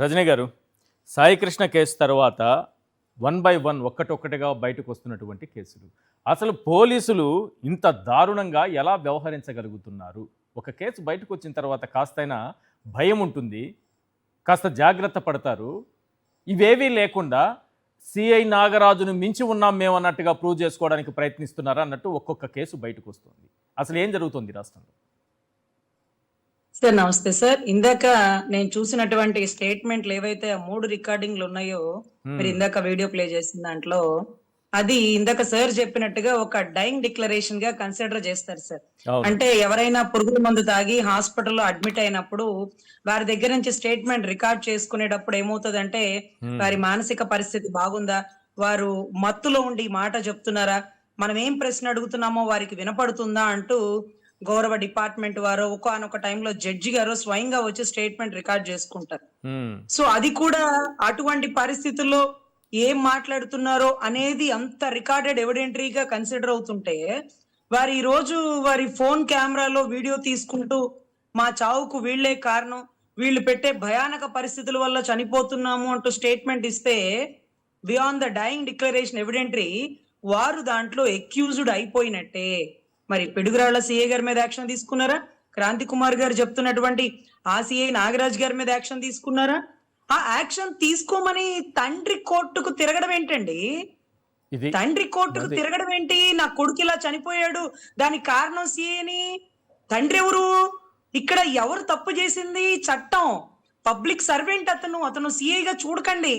రజనీ గారు, సాయికృష్ణ కేసు తర్వాత one by one ఒక్కటొక్కటిగా బయటకు వస్తున్నటువంటి కేసులు. అసలు పోలీసులు ఇంత దారుణంగా ఎలా వ్యవహరించగలుగుతున్నారు? ఒక కేసు బయటకు వచ్చిన తర్వాత కాస్తైనా భయం ఉంటుంది, కాస్త జాగ్రత్త పడతారు. ఇవేవీ లేకుండా సిఐ నాగరాజును మించి ఉన్నాం మేము అన్నట్టుగా ప్రూవ్ చేసుకోవడానికి ప్రయత్నిస్తున్నారా అన్నట్టు ఒక్కొక్క కేసు బయటకు వస్తుంది. అసలు ఏం జరుగుతుంది రాష్ట్రంలో? సార్ నమస్తే సార్. ఇందాక నేను చూసినటువంటి స్టేట్మెంట్లు ఏవైతే ఆ 3 రికార్డింగ్లు ఉన్నాయో, మీరు ఇందాక వీడియో ప్లే చేసిన దాంట్లో, అది ఇందాక సార్ చెప్పినట్టుగా ఒక డైయింగ్ డిక్లరేషన్ గా కన్సిడర్ చేస్తారు సార్. అంటే ఎవరైనా పురుగుల మందు తాగి హాస్పిటల్లో అడ్మిట్ అయినప్పుడు వారి దగ్గర నుంచి స్టేట్మెంట్ రికార్డ్ చేసుకునేటప్పుడు ఏమవుతుందంటే, వారి మానసిక పరిస్థితి బాగుందా, వారు మత్తులో ఉండి మాట చెప్తున్నారా, మనం ఏం ప్రశ్న అడుగుతున్నామో వారికి వినపడుతుందా అంటూ గౌరవ డిపార్ట్మెంట్ వారు ఒకానొక టైంలో జడ్జి గారు స్వయంగా వచ్చి స్టేట్మెంట్ రికార్డ్ చేసుకుంటారు. సో అది కూడా అటువంటి పరిస్థితుల్లో ఏం మాట్లాడుతున్నారో అనేది అంత రికార్డెడ్ ఎవిడెంటరీగా కన్సిడర్ అవుతుంటే, వారు ఈ రోజు వారి ఫోన్ కెమెరాలో వీడియో తీసుకుంటూ మా చావుకు వీళ్లే కారణం, వీళ్ళు పెట్టే భయానక పరిస్థితుల వల్ల చనిపోతున్నాము అంటూ స్టేట్మెంట్ ఇస్తే, beyond the dyeing declaration evidentiary వారు దాంట్లో ఎక్యూజ్డ్ అయిపోయినట్టే. మరి పిడుగురాళ్ల సిఐ గారి మీద యాక్షన్ తీసుకున్నారా? క్రాంతి కుమార్ గారు చెప్తున్నటువంటి ఆ సిఐ నాగరాజ్ గారి మీద యాక్షన్ తీసుకున్నారా? ఆ యాక్షన్ తీసుకోమని తండ్రి కోర్టుకు తిరగడం ఏంటండి? తండ్రి కోర్టుకు తిరగడం ఏంటి? నా కొడుకు ఇలా చనిపోయాడు, దానికి కారణం సిఐని. తండ్రి ఎవరు? ఇక్కడ ఎవరు తప్పు చేసింది? చట్టం. పబ్లిక్ సర్వెంట్ అతను సిఐగా చూడకండి.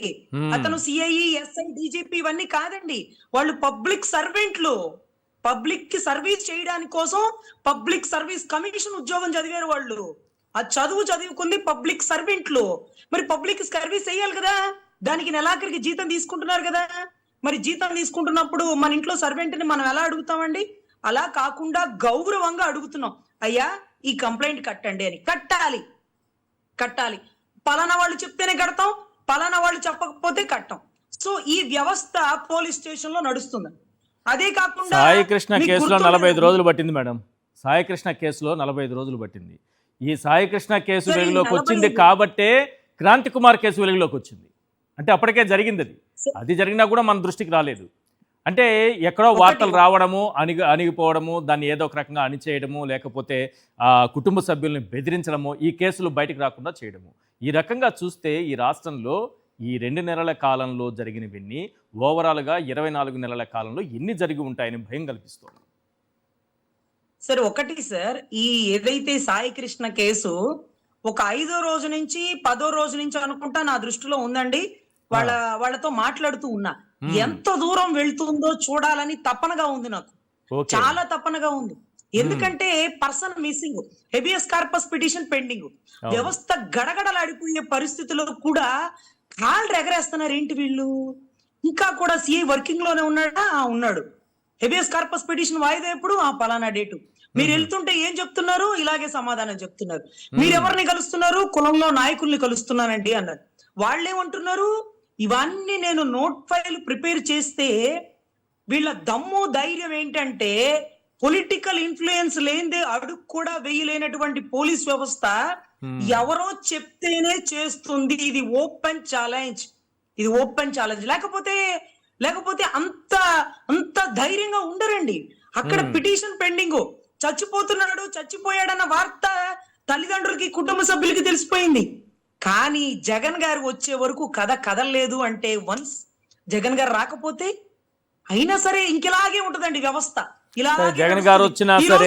అతను సిఐ, ఎస్ఐ, డీజీపీ ఇవన్నీ కాదండి. వాళ్ళు పబ్లిక్ సర్వెంట్లు. పబ్లిక్ కి సర్వీస్ చేయడానికి కోసం పబ్లిక్ సర్వీస్ కమిషన్ ఉద్యోగం చదివారు వాళ్ళు. ఆ చదువుకుంది పబ్లిక్ సర్వెంట్లు. మరి పబ్లిక్ సర్వీస్ చేయాలి కదా, దానికి నెలాఖరికి జీతం తీసుకుంటున్నారు కదా. మరి జీతం తీసుకుంటున్నప్పుడు మన ఇంట్లో సర్వెంట్ ని మనం ఎలా అడుగుతామండి? అలా కాకుండా గౌరవంగా అడుగుతున్నాం, అయ్యా ఈ కంప్లైంట్ కట్టండి అని. కట్టాలి. పలానా వాళ్ళు చెప్తేనే కడతాం, పలానా వాళ్ళు చెప్పకపోతే కట్టం. సో ఈ వ్యవస్థ పోలీస్ స్టేషన్ లో నడుస్తుంది. అదే కాకుండా సాయికృష్ణ కేసులో 45 రోజులు పట్టింది మేడం. సాయికృష్ణ కేసులో 45 రోజులు పట్టింది. ఈ సాయికృష్ణ కేసు వెలుగులోకి వచ్చింది కాబట్టే క్రాంతి కుమార్ కేసు వెలుగులోకి వచ్చింది. అంటే అప్పటికే జరిగింది అది జరిగినా కూడా మన దృష్టికి రాలేదు. అంటే ఎక్కడో వార్తలు రావడము, అణిగిపోవడము, దాన్ని ఏదో ఒక రకంగా అణిచేయడము, లేకపోతే కుటుంబ సభ్యుల్ని బెదిరించడము, ఈ కేసులు బయటకు రాకుండా చేయడము. ఈ రకంగా చూస్తే ఈ రాష్ట్రంలో ఈ 2 నెలల కాలంలో జరిగినవన్నీ ఓవరాల్గా 24 నెలల కాలంలో ఎన్ని జరిగి ఉంటాయని భయం కల్పిస్తుంది. సార్ ఒకటి సార్, ఈ ఏదైతే సాయికృష్ణ కేసు ఒక 5వ రోజు నుంచి 10వ రోజు నుంచి అనుకుంటా నా దృష్టిలో ఉందండి. వాళ్ళతో మాట్లాడుతూ ఉన్నా, ఎంత దూరం వెళ్తుందో చూడాలని తపనగా ఉంది నాకు. చాలా తపనగా ఉంది. ఎందుకంటే person missing, habeas corpus petition pending, వ్యవస్థ గడగడలాడిపోయే పరిస్థితిలో కూడా కాళ్ళు ఎగరేస్తున్నారు ఏంటి వీళ్ళు? ఇంకా కూడా సిఐ వర్కింగ్ లోనే ఉన్నాడు. హెబియస్ కార్పస్ పిటిషన్ వాయిదా ఎప్పుడు? పలానా డేటు. మీరు వెళ్తుంటే ఏం చెప్తున్నారు? ఇలాగే సమాధానం చెప్తున్నారు. మీరెవరిని కలుస్తున్నారు? కులంలో నాయకుల్ని కలుస్తున్నానండి అన్నారు. వాళ్ళేమంటున్నారు? ఇవన్నీ నేను నోట్ ఫైల్ ప్రిపేర్ చేస్తే వీళ్ళ దమ్ము ధైర్యం ఏంటంటే, పొలిటికల్ ఇన్ఫ్లుయెన్స్ లేనిదే అడుగు కూడా వేయలేనటువంటి పోలీస్ వ్యవస్థ ఎవరో చెప్తేనే చేస్తుంది. ఇది ఓపెన్ ఛాలెంజ్. లేకపోతే అంత ధైర్యంగా ఉండరండి. అక్కడ పిటిషన్ పెండింగ్, చచ్చిపోయాడన్న వార్త తల్లిదండ్రులకి, కుటుంబ సభ్యులకి తెలిసిపోయింది. కానీ జగన్ గారు వచ్చే వరకు కథ కదలలేదు. అంటే వన్స్ జగన్ గారు రాకపోతే అయినా సరే ఇంకెలాగే ఉంటదండి వ్యవస్థ. జగన్ గారు వచ్చినా సరే,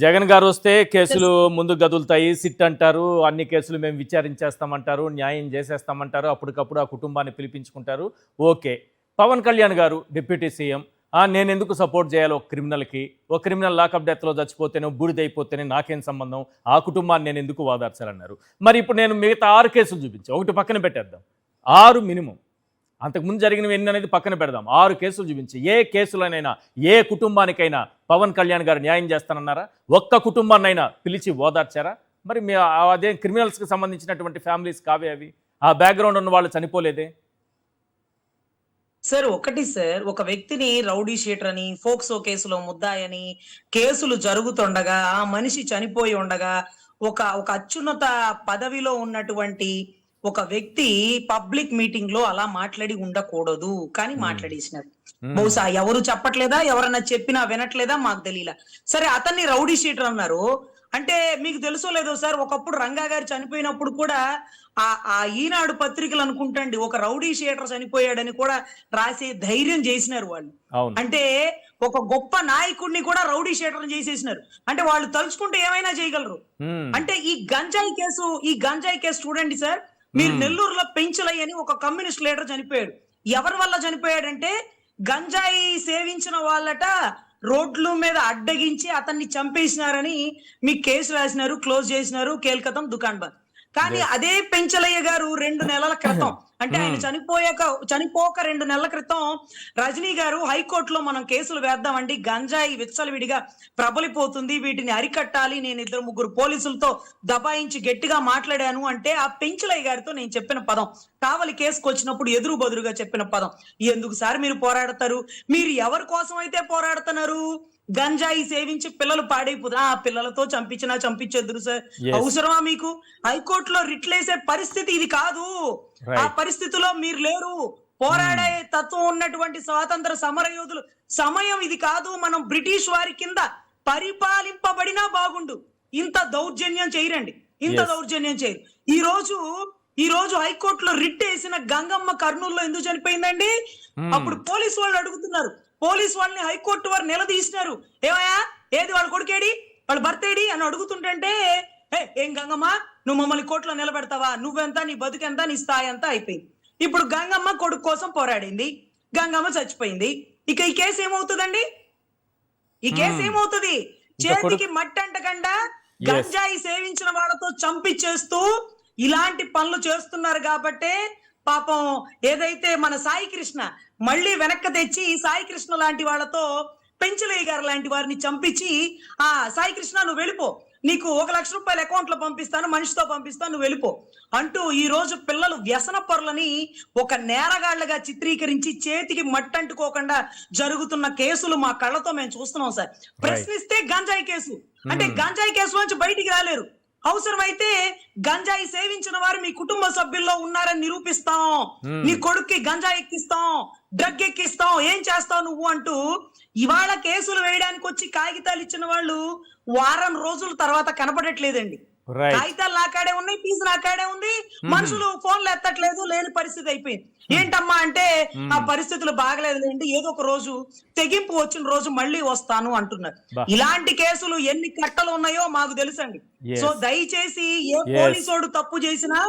జగన్ గారు వస్తే కేసులు ముందు గదులుతాయి, సిట్ అంటారు, అన్ని కేసులు మేము విచారించేస్తామంటారు, న్యాయం చేసేస్తామంటారు, అప్పటికప్పుడు ఆ కుటుంబాన్ని పిలిపించుకుంటారు. ఓకే, పవన్ కళ్యాణ్ గారు డిప్యూటీ సీఎం, నేను ఎందుకు సపోర్ట్ చేయాలి ఒక క్రిమినల్కి? ఒక క్రిమినల్ లాకప్ డెత్లో చచ్చిపోతేనే, బూడిదైపోతేనే నాకేం సంబంధం, ఆ కుటుంబాన్ని నేను ఎందుకు వాదార్చాలన్నారు. మరి ఇప్పుడు నేను మిగతా 6 కేసులు చూపించి ఒకటి పక్కన పెట్టేద్దాం, 6 మినిమం, అంతకుముందు జరిగినవి ఎన్ని అనేది పక్కన పెడదాం, 6 కేసులు చూపించి ఏ కేసులనైనా ఏ కుటుంబానికైనా పవన్ కళ్యాణ్ గారు న్యాయం చేస్తానన్నారా? ఒక్క కుటుంబాన్నైనా పిలిచి ఓదార్చారా? మరి అదే క్రిమినల్స్కి సంబంధించినటువంటి ఫ్యామిలీస్ కావే అవి. ఆ బ్యాక్గ్రౌండ్ ఉన్న వాళ్ళు చనిపోలేదే. సార్ ఒకటి సార్, ఒక వ్యక్తిని రౌడీ షీటర్ అని, ఫోక్సో కేసులో ముద్దాయని, కేసులు జరుగుతుండగా ఆ మనిషి చనిపోయి ఉండగా ఒక అత్యున్నత పదవిలో ఉన్నటువంటి ఒక వ్యక్తి పబ్లిక్ మీటింగ్ లో అలా మాట్లాడి ఉండకూడదు, కానీ మాట్లాడేసినారు. బహుశా ఎవరు చెప్పట్లేదా, ఎవరన్నా చెప్పినా వినట్లేదా మాకు తెలియలా. సరే, అతన్ని రౌడీ షీటర్ అన్నారు. అంటే మీకు తెలుసో లేదో సార్, ఒకప్పుడు రంగా గారు చనిపోయినప్పుడు కూడా ఆ ఈనాడు పత్రికలు అనుకుంటండి ఒక రౌడీ షీటర్ చనిపోయాడని కూడా రాసే ధైర్యం చేసినారు వాళ్ళు. అవును. అంటే ఒక గొప్ప నాయకుడిని కూడా రౌడీ షీటర్ చేసేసినారు. అంటే వాళ్ళు తలుచుకుంటే ఏమైనా చేయగలరు. అంటే ఈ గంజాయి కేసు చూడండి సార్. మీరు నెల్లూరులో పెంచలయ్య అని ఒక కమ్యూనిస్ట్ లీడర్ చనిపోయాడు. ఎవరి వల్ల చనిపోయాడంటే గంజాయి సేవించిన వాళ్ళట రోడ్ల మీద అడ్డగించి అతన్ని చంపేసినారని మీకు కేసు రాసినారు, క్లోజ్ చేసినారు, కేల్కతం దుకాన్ బంద్. కానీ అదే పెంచలయ్య గారు 2 నెలల క్రితం, అంటే ఆయన చనిపోక 2 నెలల క్రితం రజనీ గారు హైకోర్టులో మనం కేసులు వేద్దామండి, గంజాయి విచ్చలవిడిగా ప్రబలిపోతుంది, వీటిని అరికట్టాలి, నేను 2-3 పోలీసులతో దబాయించి గట్టిగా మాట్లాడాను అంటే ఆ పెంచలయ్య గారితో నేను చెప్పిన పదం, కావలి కేసుకు వచ్చినప్పుడు ఎదురు బదురుగా చెప్పిన పదం, ఎందుకు సార్ మీరు పోరాడతారు, మీరు ఎవరి కోసం అయితే పోరాడుతున్నారు, గంజాయి సేవించి పిల్లలు పాడైపోతుంది, ఆ పిల్లలతో చంపించేద్దరు సార్, అవసరమా మీకు, హైకోర్టులో రిట్లేసే పరిస్థితి ఇది కాదు, ఆ పరిస్థితిలో మీరు లేరు, పోరాడే తత్వం ఉన్నటువంటి స్వాతంత్ర సమర యోధులు సమయం ఇది కాదు, మనం బ్రిటిష్ వారి కింద పరిపాలింపబడినా బాగుండు, ఇంత దౌర్జన్యం చేయరండి, ఇంత దౌర్జన్యం చేయరు. ఈ రోజు హైకోర్టులో రిట్ వేసిన గంగమ్మ కర్నూలులో ఎందుకు చనిపోయిందండి? అప్పుడు పోలీసు వాళ్ళు అడుగుతున్నారు, పోలీసు వాళ్ళని హైకోర్టు వారు నిలదీసినారు, ఏమయ్యా ఏది వాళ్ళ కొడుకేడి, వాళ్ళ భర్త ఏడి అని అడుగుతుంటే, ఏం గంగమ్మ నువ్వు మమ్మల్ని కోర్టులో నిలబెడతావా, నువ్వెంత, నీ బతుకెంత, నీ స్థాయి ఎంత అయిపోయింది. ఇప్పుడు గంగమ్మ కొడుకు కోసం పోరాడింది, గంగమ్మ చచ్చిపోయింది, ఇక ఈ కేసు ఏమవుతుందండి? ఈ కేసు ఏమవుతుంది? చేతికి మట్టి అంటకుండా గంజాయి సేవించిన వాళ్ళతో చంపించేస్తూ ఇలాంటి పనులు చేస్తున్నారు కాబట్టే పాపం ఏదైతే మన సాయి కృష్ణ మళ్ళీ వెనక్కి తెచ్చి సాయి కృష్ణ లాంటి వాళ్ళతో పెంచలయ్య గారు లాంటి వారిని చంపించి, ఆ సాయి కృష్ణ నువ్వు వెళ్ళిపో, నీకు 1 లక్ష రూపాయలు అకౌంట్ లో పంపిస్తాను, మనిషితో పంపిస్తాను, నువ్వు వెళ్ళిపో అంటూ ఈ రోజు పిల్లలు వ్యసన పరులని ఒక నేరగాళ్లుగా చిత్రీకరించి చేతికి మట్టంటుకోకుండా జరుగుతున్న కేసులు మా కళ్ళతో మేము చూస్తున్నాం సార్. ప్రశ్నిస్తే గంజాయి కేసు, అంటే గంజాయి కేసు నుంచి బయటికి రాలేరు, అవసరమైతే గంజాయి సేవించిన వారు మీ కుటుంబ సభ్యుల్లో ఉన్నారని నిరూపిస్తాం, నీ కొడుక్కి గంజాయి ఎక్కిస్తాం, డ్రగ్ ఎక్కిస్తాం, ఏం చేస్తావు నువ్వు అంటూ ఇవాళ కేసులు వేయడానికి వచ్చి కాగితాలు ఇచ్చిన వాళ్ళు వారం రోజుల తర్వాత కనపడట్లేదండి. కాగితాలు నాకాడే ఉన్నాయి, ఫీజు నాకాడే ఉంది, మనుషులు ఫోన్లు ఎత్తట్లేదు, లేని పరిస్థితి అయిపోయింది. ఏంటమ్మా అంటే ఆ పరిస్థితులు బాగలేదులేండి, ఏదో ఒక రోజు తెగింపు వచ్చిన రోజు మళ్ళీ వస్తాను అంటున్నారు. ఇలాంటి కేసులు ఎన్ని కట్టలు ఉన్నాయో మాకు తెలుసండి. సో దయచేసి ఏ పోలీసోడు తప్పు చేసినా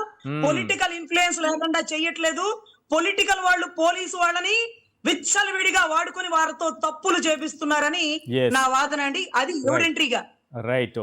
పొలిటికల్ ఇన్ఫ్లుయెన్స్ లేకుండా చెయ్యట్లేదు, పొలిటికల్ వాళ్ళు పోలీసు వాళ్ళని విచ్చలవిడిగా వాడుకొని వారితో తప్పులు చేపిస్తున్నారని నా వాదన అండి. అది ఎవిడెంటరీగా. రైట్.